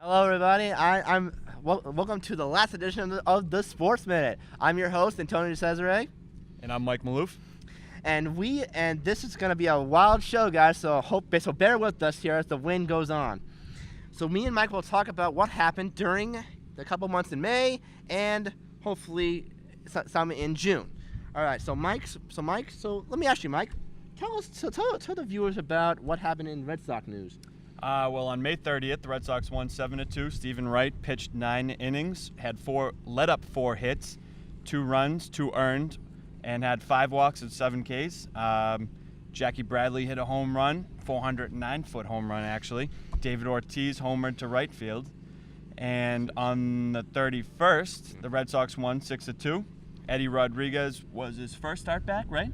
Hello, everybody. Welcome to the last edition of the Sports Minute. I'm your host, Antonio Cesare, And I'm Mike Maloof. and this is going to be a wild show, guys. So bear with us here as the wind goes on. So me and Mike will talk about what happened during the couple months in May and hopefully some in June. All right. So Mike. So let me ask you, Mike. Tell the viewers about what happened in Red Sox news. Well, on May 30th, the Red Sox won 7-2. Stephen Wright pitched 9 innings, led up 4 hits, 2 runs, 2 earned, and had 5 walks and 7 Ks. Jackie Bradley hit a home run, 409-foot home run actually. David Ortiz homered to right field. And on the 31st, the Red Sox won 6-2. Eddie Rodriguez was his first start back, right?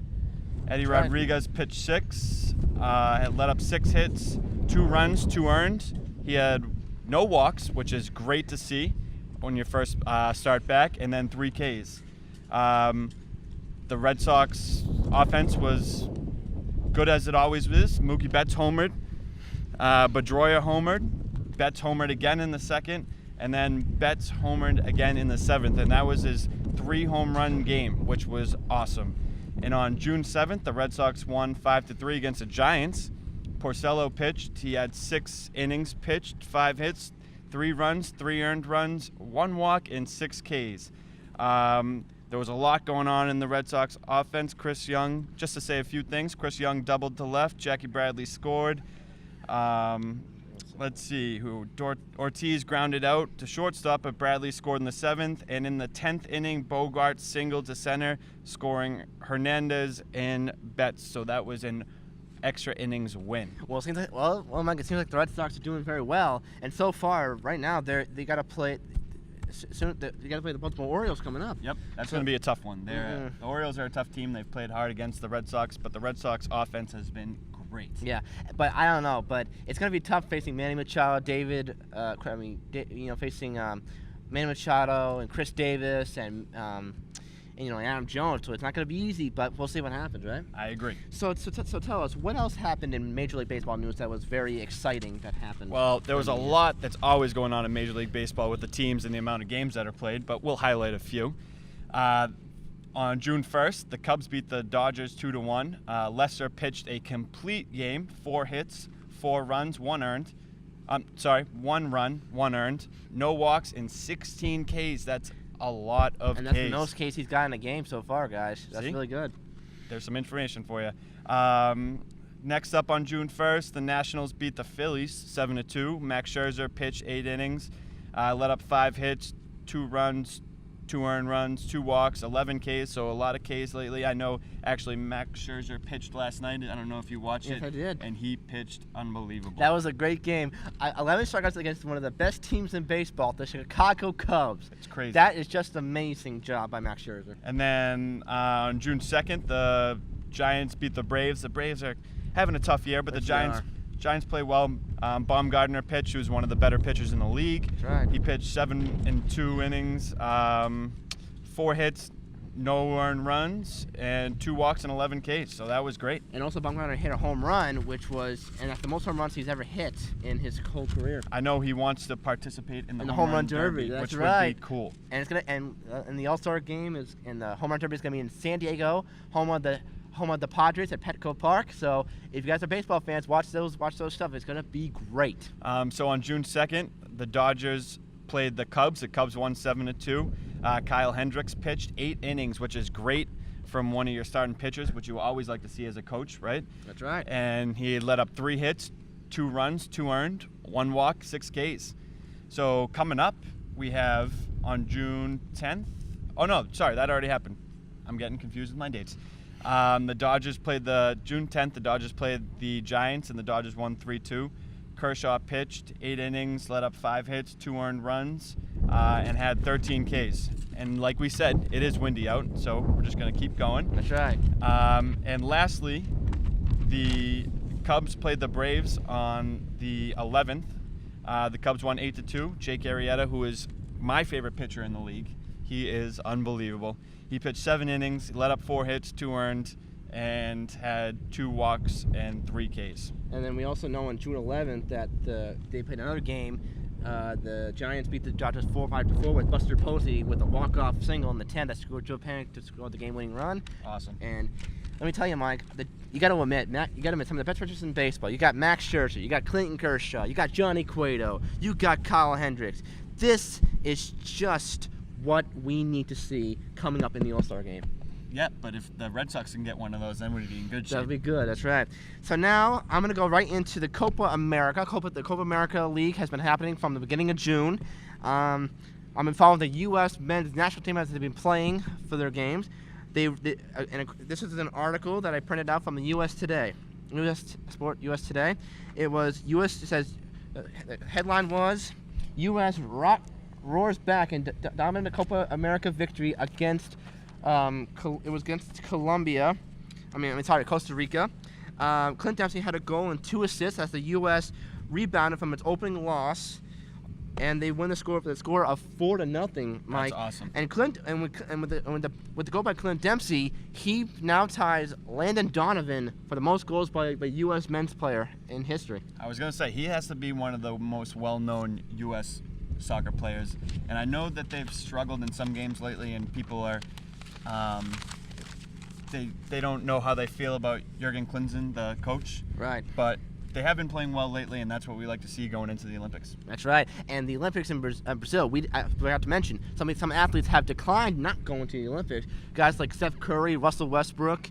Eddie Rodriguez pitched 6, had let up 6 hits, 2 runs, 2 earned. He had no walks, which is great to see when you first start back, and then 3 Ks. The Red Sox offense was good as it always is. Mookie Betts homered, Pedroia homered, Betts homered again in the 2nd, and then Betts homered again in the 7th, and that was his 3 home run game, which was awesome. And on June 7th, the Red Sox won 5-3 against the Giants. Porcello pitched. He had 6 innings pitched, 5 hits, 3 runs, 3 earned runs, 1 walk, and 6 Ks. There was a lot going on in the Red Sox offense. Chris Young, just to say a few things, Chris Young doubled to left. Jackie Bradley scored. Let's see, Ortiz grounded out to shortstop, but Bradley scored in the 7th. And in the 10th inning, Bogart singled to center, scoring Hernandez and Betts. So that was an extra innings win. Well, it seems like the Red Sox are doing very well, and so far, right now, they got to play. Soon, they got to play the Baltimore Orioles coming up. Yep, that's going to be a tough one. The Orioles are a tough team. They've played hard against the Red Sox, but the Red Sox offense has been great. Yeah, but I don't know. But it's going to be tough facing Manny Machado, facing Manny Machado and Chris Davis and Adam Jones. So it's not going to be easy, but we'll see what happens, right? I agree. So tell us, what else happened in Major League Baseball news that was very exciting that happened? Well, there was a lot that's always going on in Major League Baseball with the teams and the amount of games that are played, but we'll highlight a few. On June 1st, the Cubs beat the Dodgers 2-1. Lester pitched a complete game, 4 hits, 4 runs, 1 earned. 1 run, 1 earned. No walks, and 16 Ks. That's a lot of Ks. And that's the most Ks he's got in a game so far, guys. That's really good. There's some information for you. Next up on June 1st, the Nationals beat the Phillies 7-2. Max Scherzer pitched 8 innings, let up 5 hits, 2 runs, 2 earned runs, 2 walks, 11 Ks, so a lot of Ks lately. I know, actually, Max Scherzer pitched last night. I don't know if you watched it. Yes, I did. And he pitched unbelievable. That was a great game. 11 strikeouts against one of the best teams in baseball, the Chicago Cubs. It's crazy. That is just an amazing job by Max Scherzer. And then on June 2nd, the Giants beat the Braves. The Braves are having a tough year, but the Giants play well. Baumgartner pitched. He was one of the better pitchers in the league. That's right. He pitched 7 in 2 innings, 4 hits, no earned runs, and 2 walks and 11 Ks. So that was great. And also Baumgartner hit a home run, and that's the most home runs he's ever hit in his whole career. I know he wants to participate in the home run derby. That's which right. would be cool. And it's gonna and the All-Star game and the home run derby is gonna be in San Diego, home of the Padres at Petco Park. So if you guys are baseball fans, watch those stuff. It's gonna be great. So on June 2nd, the Dodgers played the Cubs. The Cubs won 7-2. Kyle Hendricks pitched 8 innings, which is great from one of your starting pitchers, which you always like to see as a coach, right? That's right. And he let up 3 hits, 2 runs, 2 earned, 1 walk, 6 Ks. So coming up, we have on June 10th. Oh no, sorry, that already happened. I'm getting confused with my dates. The Dodgers played June 10th. The Dodgers played the Giants, and the Dodgers won 3-2. Kershaw pitched 8 innings, let up 5 hits, 2 earned runs, and had 13 Ks. And like we said, it is windy out, so we're just going to keep going. That's right. And lastly, the Cubs played the Braves on the 11th. The Cubs won 8-2. Jake Arrieta, who is my favorite pitcher in the league, he is unbelievable. He pitched 7 innings, let up 4 hits, 2 earned, and had 2 walks and 3 Ks. And then we also know on June 11th that they played another game. The Giants beat the Dodgers 4-5 with Buster Posey with a walk-off single in the 10th that scored Joe Panic to score the game-winning run. Awesome. And let me tell you, Mike, you got to admit, some of the best pitchers in baseball. You got Max Scherzer, you got Clayton Kershaw, you got Johnny Cueto, you got Kyle Hendricks. This is just what we need to see coming up in the All-Star game. Yeah, but if the Red Sox can get one of those, then we'd be in good shape. That'd be good. That's right. So now I'm gonna go right into the Copa America. The Copa America League has been happening from the beginning of June. I've been following the U.S. men's national team as they've been playing for their games. This is an article that I printed out from the U.S. Today. U.S. Today. It was U.S. It says the headline was U.S. roars back and dominant Copa America victory against. It was against Colombia. Costa Rica. Clint Dempsey had a goal and 2 assists as the U.S. rebounded from its opening loss, and they win the score with a score of 4-0. Mike. That's awesome. And with the goal by Clint Dempsey, he now ties Landon Donovan for the most goals by U.S. men's player in history. I was gonna say he has to be one of the most well-known U.S. soccer players, and I know that they've struggled in some games lately, and people are. They don't know how they feel about Jurgen Klinsmann, the coach. Right. But they have been playing well lately, and that's what we like to see going into the Olympics. That's right. And the Olympics in Brazil, I forgot to mention, some athletes have declined not going to the Olympics. Guys like Steph Curry, Russell Westbrook.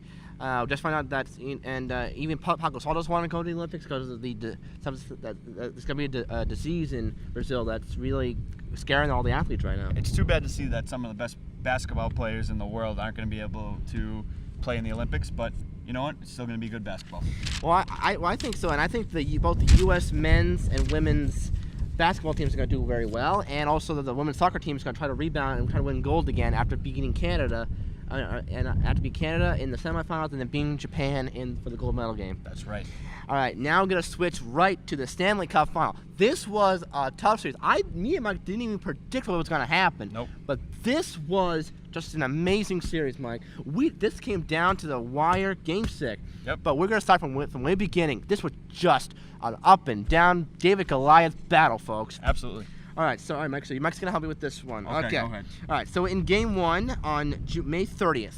Just found out that even Pau Gasol doesn't want to go to the Olympics because of there's going to be a disease in Brazil that's really scaring all the athletes right now. It's too bad to see that some of the best basketball players in the world aren't going to be able to play in the Olympics, but you know what? It's still going to be good basketball. Well, I think so, and I think both the U.S. men's and women's basketball teams are going to do very well, and also the women's soccer team is going to try to rebound and try to win gold again after beating Canada. Canada in the semifinals and then beating Japan for the gold medal game. That's right. All right, now I'm going to switch right to the Stanley Cup final. This was a tough series. Me and Mike didn't even predict what was going to happen. Nope. But this was just an amazing series, Mike. This came down to the wire, Game 6. Yep. But we're going to start from way beginning. This was just an up and down David Goliath battle, folks. Absolutely. All right, Mike. So Mike's gonna help me with this one. Okay. Go ahead. All right. So in Game 1 on May 30th,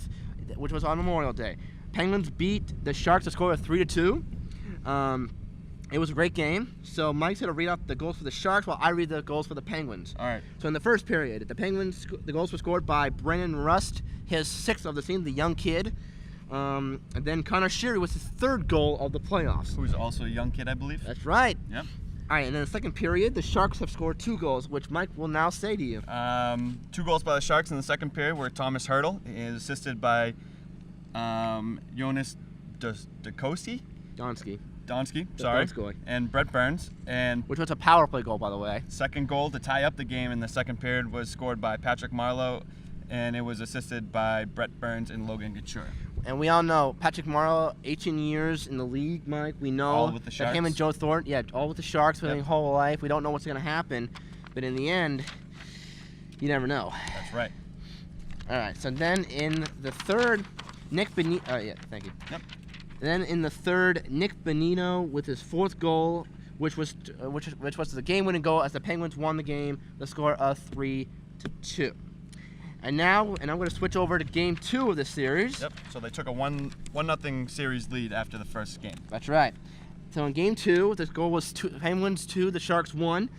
which was on Memorial Day, Penguins beat the Sharks to score of 3-2. It was a great game. So Mike's gonna read out the goals for the Sharks while I read the goals for the Penguins. All right. So in the first period, the goals were scored by Brennan Rust, his 6th of the season, the young kid. And then Connor Sheary was his 3rd goal of the playoffs. Who's also a young kid, I believe. That's right. Yep. All right, and in the second period, the Sharks have scored 2 goals, which Mike will now say to you. 2 goals by the Sharks in the second period were Thomas Hertl. He is assisted by Jonas Donskoi, and Brett Burns. Which was a power play goal, by the way. Second goal to tie up the game in the second period was scored by Patrick Marleau, and it was assisted by Brett Burns and Logan Couture. And we all know Patrick Marleau, 18 years in the league, Mike. We know all with the Sharks. That him and Joe Thornton, all with the Sharks for their whole life. We don't know what's going to happen, but in the end, you never know. That's right. All right. So then in the third, Nick Bonino. Thank you. Yep. Then in the third, Nick Bonino with his 4th goal, which was the game-winning goal as the Penguins won the game, the score of 3-2. And I'm going to switch over to Game 2 of the series. Yep. So they took a 1-0 series lead after the first game. That's right. So in Game 2, the goal was Penguins 2, the Sharks 1.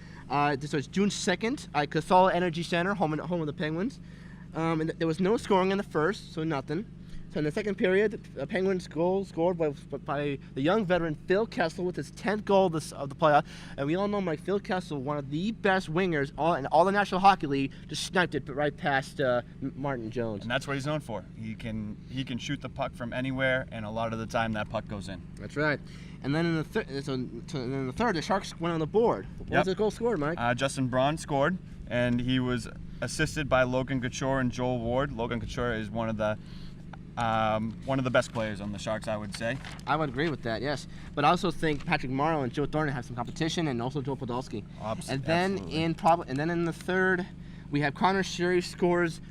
This was June 2nd at Casella Energy Center, home of the Penguins. And there was no scoring in the first, so nothing. So in the second period, the Penguins goal scored by the young veteran Phil Kessel with his 10th goal of the playoff. And we all know Phil Kessel, one of the best wingers in all the National Hockey League, just sniped it right past Martin Jones. And that's what he's known for. He can shoot the puck from anywhere, and a lot of the time that puck goes in. That's right. And then in the third, the Sharks went on the board. What was the goal scored, Mike? Justin Braun scored, and he was assisted by Logan Couture and Joel Ward. Logan Couture is one of the best players on the Sharks, I would say. I would agree with that, yes. But I also think Patrick Marleau and Joe Thornton have some competition, and also Joe Podolsky. And then in the third, we have Connor Sheary scores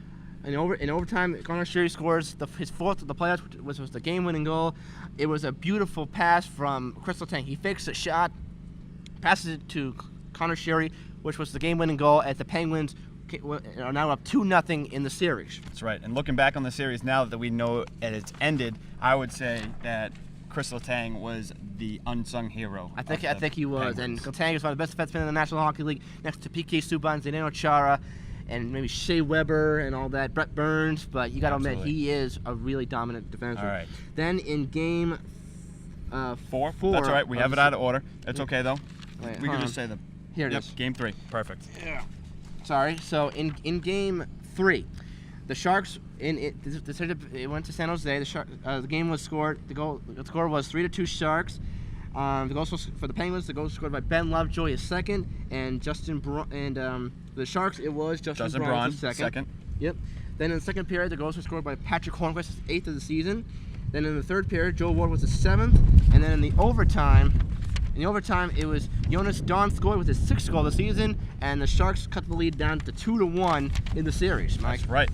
in overtime. Connor Sheary scores his 4th of the playoffs, which was the game-winning goal. It was a beautiful pass from Crystal Tank. He fakes a shot, passes it to Connor Sheary, which was the game-winning goal as the Penguins are now up 2-0 in the series. That's right. And looking back on the series now that we know that it's ended, I would say that Chris Letang was the unsung hero. I think he was. Penguins. And Letang is one of the best defensemen in the National Hockey League, next to PK Subban, Zdeno Chara, and maybe Shea Weber and all that, Brett Burns. But you got to admit, he is a really dominant defenseman. All right. Then in game four. That's all right. We have it out of order. It's okay though. Wait, we can just say them. Here it is. Game 3. Perfect. Yeah. Sorry. So in game 3, the Sharks it went to San Jose. The game was scored. The score was 3-2 Sharks. The goal for the Penguins. The goal was scored by Ben Lovejoy his second, and the Sharks it was Justin Braun his second. Yep. Then in the second period, the goals were scored by Patrick Hornquist, his 8th of the season. Then in the third period, Joe Ward was his 7th, and then in the overtime, it was Jonas Donskoy with his 6th goal of the season, and the Sharks cut the lead down to 2-1 in the series. Mike. That's right.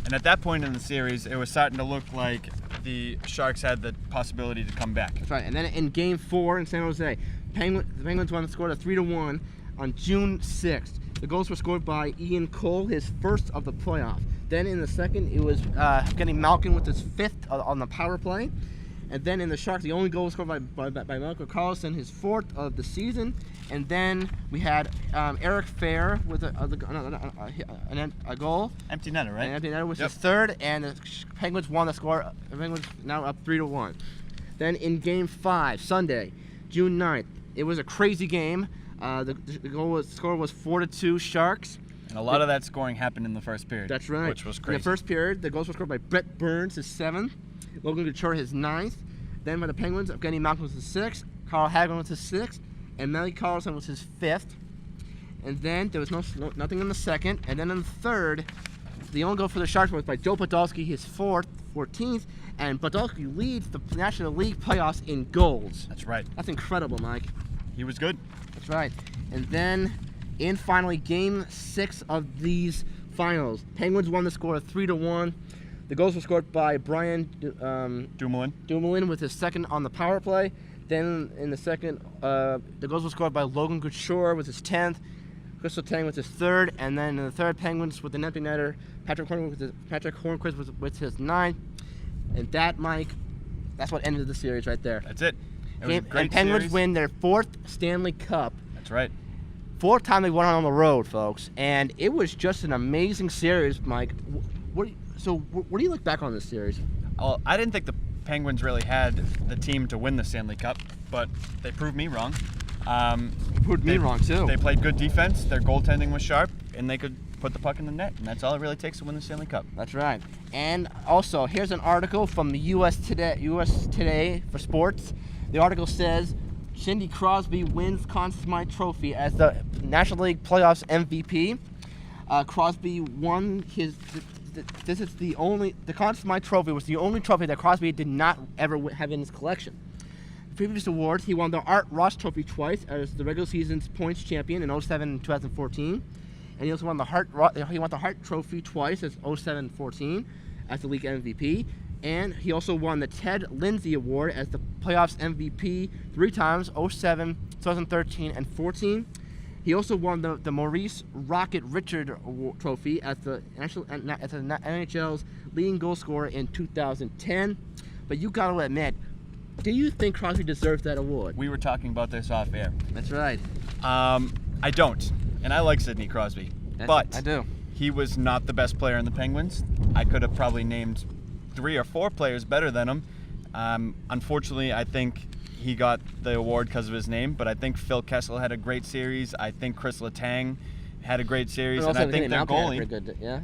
And at that point in the series, it was starting to look like the Sharks had the possibility to come back. That's right. And then in Game 4 in San Jose, the Penguins scored a 3-1 on June 6th. The goals were scored by Ian Cole, his first of the playoffs. Then in the second, it was Evgeny Malkin with his 5th on the power play. And then in the Sharks, the only goal was scored by Malcolm Carlson, his 4th of the season. And then we had Eric Fair with a goal. Empty netter, right? And empty netter was his 3rd, and the Penguins won the score. The Penguins now up 3-1. Then in Game 5, Sunday, June 9th, it was a crazy game. The score was 4-2 Sharks. And a lot of that scoring happened in the first period. That's right. Which was crazy. In the first period, the goals were scored by Brett Burns, his 7th, Logan Couture, his 9th. Then by the Penguins, Evgeny Malkin was his 6th, Carl Hagelin was his 6th, and Melly Carlson was his 5th. And then there was nothing in the second. And then in the third, the only goal for the Sharks was by Joe Podolsky, his 14th, and Podolsky leads the National League playoffs in goals. That's right. That's incredible, Mike. He was good. That's right. And then in finally Game 6 of these finals, Penguins won the score of 3-1. The goals were scored by Brian Dumoulin with his 2nd on the power play. Then in the second, the goals were scored by Logan Couture with his 10th, Chris Letang with his 3rd, and then in the third, Penguins with an empty netter, Patrick Hornquist with his 9th. And that, Mike, that's what ended the series right there. That's it. It was a great and Penguins series. win their 4th Stanley Cup. That's right. 4th time they won on the road, folks. And it was just an amazing series, Mike. What do you look back on this series? Well, I didn't think the Penguins really had the team to win the Stanley Cup, but they proved me wrong. Proved me wrong, too. They played good defense, their goaltending was sharp, and they could put the puck in the net, and that's all it really takes to win the Stanley Cup. That's right. And also, here's an article from the US Today for Sports. The article says, Sidney Crosby wins Conn Smythe Trophy as the National League Playoffs MVP. Crosby won his... The Conn Smythe Trophy was the only trophy that Crosby did not ever have in his collection. The previous award, he won the Art Ross Trophy twice as the regular season's points champion in 07 and 2014. And he also won the Hart Trophy twice as 07-14 as the league MVP. And he also won the Ted Lindsay Award as the playoffs MVP 3 times, 07, 2013, and 14. He also won the Maurice Rocket Richard Trophy as the NHL's leading goal scorer in 2010. But you got to admit, do you think Crosby deserves that award? We were talking about this off air. That's right. I don't, and I like Sidney Crosby, but I do. He was not the best player in the Penguins. I could have probably named 3 or 4 players better than him. Unfortunately, I think he got the award because of his name, but I think Phil Kessel had a great series. I think Chris Letang had a great series, and I think their goalie.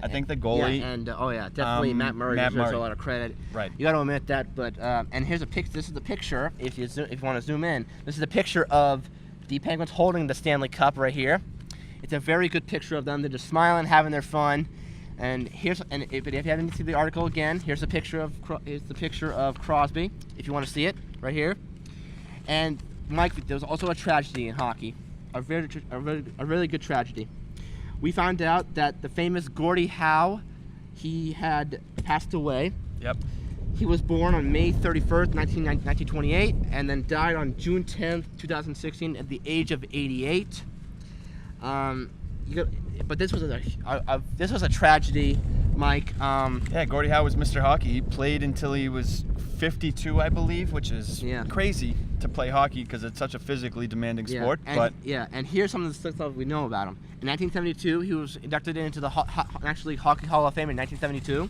I think the goalie. Yeah, and definitely Matt Murray deserves a lot of credit. Right. You got to admit that. But and here's a picture. This is the picture. If you want to zoom in, this is a picture of the Penguins holding the Stanley Cup right here. It's a very good picture of them. They're just smiling, having their fun. But if you haven't seen the article again, here's a picture of Crosby. If you want to see it, right here. And Mike, there's also a tragedy in hockey, a really good tragedy. We found out that the famous Gordie Howe, he had passed away. Yep. He was born on May 31st, 1928, and then died on June 10th, 2016, at the age of 88. But this was a tragedy, Mike. Yeah, Gordie Howe was Mr. Hockey. He played until he was 52, I believe, which is crazy to play hockey because it's such a physically demanding sport. And here's some of the stuff we know about him. In 1972, he was inducted into the National League Hockey Hall of Fame in 1972.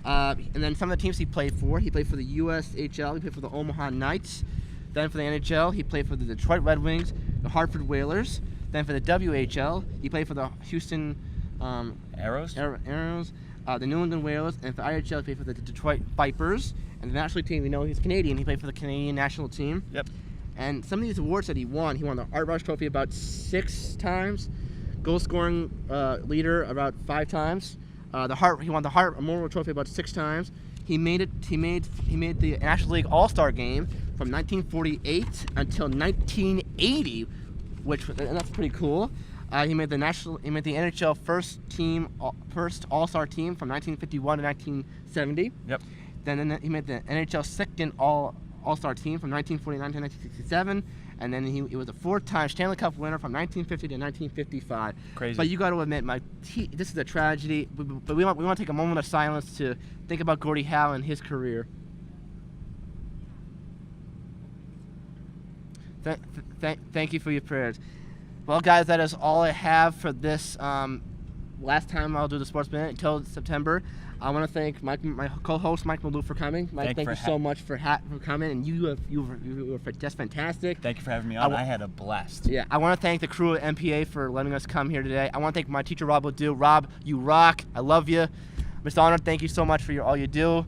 And then some of the teams he played for the USHL, he played for the Omaha Knights. Then for the NHL, he played for the Detroit Red Wings, the Hartford Whalers. Then for the WHL, he played for the Houston Arrows, the New England Whalers, and for IHL, he played for the Detroit Vipers. And the national team, we know he's Canadian. He played for the Canadian national team. Yep. And some of these awards that he won the Art Ross Trophy about 6 times, goal scoring leader about 5 times. He won the Hart Memorial Trophy about 6 times. He made the National League All-Star game from 1948 until 1980, and that's pretty cool. He made the NHL first All-Star team from 1951 to 1970. Yep. Then he made the NHL second All-Star team from 1949 to 1967, and then he was a 4-time Stanley Cup winner from 1950 to 1955. Crazy. But you got to admit, Mike, this is a tragedy. But we want to take a moment of silence to think about Gordie Howe and his career. Thank you for your prayers. Well, guys, that is all I have for this last time I'll do the Sports Minute until September. I want to thank my co-host Mike Maloof for coming. Mike, thank you so much for coming, and you were just fantastic. Thank you for having me on. I had a blast. Yeah, I want to thank the crew at MPA for letting us come here today. I want to thank my teacher Rob Ledoux. Rob, you rock. I love you. Mr. Honor, thank you so much for all you do.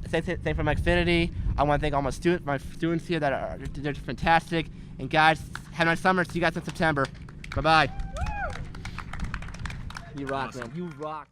Same for my Xfinity. I want to thank all my students here they're fantastic. And guys, have a nice summer. See you guys in September. Bye-bye. You rock, man. You rock.